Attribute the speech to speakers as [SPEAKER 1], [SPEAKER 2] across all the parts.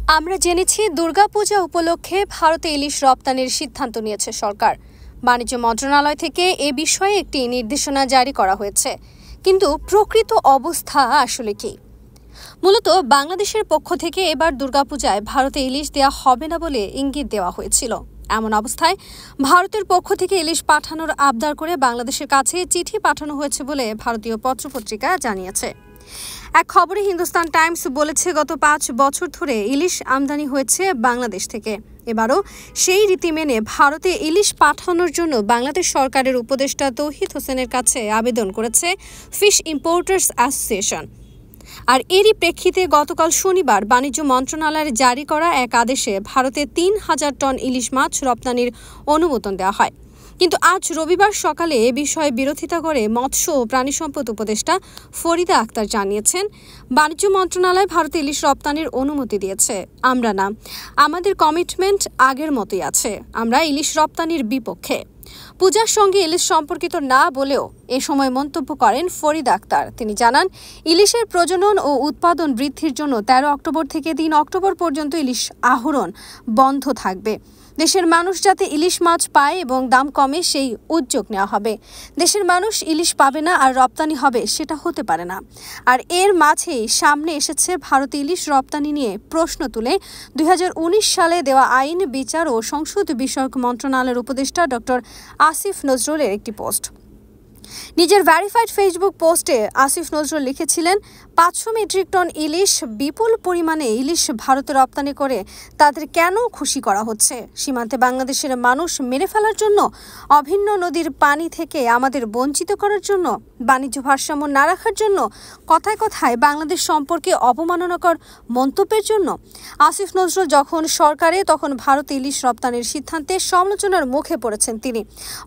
[SPEAKER 1] আমরা জেনেছি দুর্গাপূজা উপলক্ষে ভারতে ইলিশ রপ্তানির সিদ্ধান্ত নিয়েছে সরকার। বাণিজ্য মন্ত্রণালয় থেকে এ বিষয়ে একটি নির্দেশনা জারি করা হয়েছে। কিন্তু প্রকৃত অবস্থা আসলে কি? মূলত বাংলাদেশের পক্ষ থেকে এবার দুর্গাপূজায় ভারতে ইলিশ দেওয়া হবে না বলে ইঙ্গিত দেওয়া হয়েছিল। এমন অবস্থায় ভারতের পক্ষ থেকে ইলিশ পাঠানোর আবদার করে বাংলাদেশের কাছে চিঠি পাঠানো হয়েছে বলে ভারতীয় পত্রপত্রিকা জানিয়েছে। এক খবরে হিন্দুস্তান টাইমস বলেছে, গত 5 বছর ধরে ইলিশ আমদানি হয়েছে বাংলাদেশ থেকে। এবারও সেই রীতি মেনে ভারতে ইলিশ পাঠানোর জন্য বাংলাদেশ সরকারের উপদেষ্টা তৌহিদ হোসেনের কাছে আবেদন করেছে ফিশ ইম্পোর্টার্স অ্যাসোসিয়েশন। আর এরই প্রেক্ষিতে গতকাল শনিবার বাণিজ্য মন্ত্রণালয়ের জারি করা এক আদেশে ভারতে 3000 টন ইলিশ মাছ রপ্তানির অনুমোদন দেওয়া হয়। কিন্তু আজ রবিবার সকালে এ বিষয়ে বিরোধিতা করে মৎস্য ও প্রাণী সম্পদ উপদেষ্টা ফরিদা আক্তার জানিয়েছেন, বাণিজ্য মন্ত্রণালয় ভারতে ইলিশ রপ্তানির অনুমতি দিয়েছে, আমরা না, আমাদের কমিটমেন্ট আগের মতোই আছে, আমরা ইলিশ রপ্তানির বিপক্ষে। পূজার সঙ্গে ইলিশ সম্পর্কিত না বলেও এ সময় মন্তব্য করেন ফরিদা আক্তার। তিনি জানান, ইলিশের প্রজনন ও উৎপাদন বৃদ্ধির জন্য 13 অক্টোবর থেকে 3 অক্টোবর পর্যন্ত ইলিশ আহরণ বন্ধ থাকবে। দেশের মানুষ যাতে ইলিশ মাছ পায় এবং দাম কমে সেই উদ্যোগ নেওয়া হবে। দেশের মানুষ ইলিশ পাবে না আর রপ্তানি হবে সেটা হতে পারে না। আর এর মাঝেই সামনে এসেছে ভারতে ইলিশ রপ্তানি নিয়ে প্রশ্ন তুলে 2019 সালে দেওয়া আইন, বিচার ও সংসদ বিষয়ক মন্ত্রণালয়ের উপদেষ্টা ডক্টর আসিফ নজরুলের একটি পোস্ট। নিজের ভেরিফাইড ফেসবুক পোস্টে আসিফ নজরুল লিখেছিলেন, 500 মেট্রিক টন ইলিশ, বিপুল পরিমাণে ইলিশ ভারতে রপ্তানি করে তাদের কেন খুশি করা হচ্ছে? সীমান্তে বাংলাদেশের মানুষ মেরে ফেলার জন্য? অভিন্ন নদীর পানি থেকে আমাদের বঞ্চিত করার জন্য? বাণিজ্য ভারসাম্য না রাখার জন্য? কথায় কথায় বাংলাদেশ সম্পর্কে অপমাননাকর মন্তব্যের জন্য? আসিফ নজরুল যখন সরকারে, তখন ভারতে ইলিশ রপ্তানির সিদ্ধান্তে সমালোচনার মুখে পড়েছেন তিনি।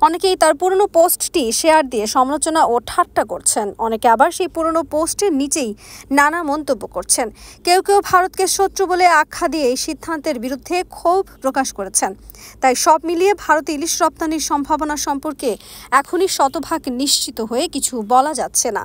[SPEAKER 1] অনেকেই তার পুরনো পোস্টটি শেয়ার দিয়ে সমালোচনা ও ঠাট্টা করছেন, অনেকে আবার সেই পুরনো পোস্টের নিচেই নানা মন্তব্য করছেন। কেউ কেউ ভারতকে শত্রু বলে আখ্যা দিয়ে এই সিদ্ধান্তের বিরুদ্ধে ক্ষোভ প্রকাশ করেছেন। তাই সব মিলিয়ে ভারতে ইলিশ রপ্তানির সম্ভাবনা সম্পর্কে এখনই শতভাগ নিশ্চিত হয়ে কিছু বলা যাচ্ছে না।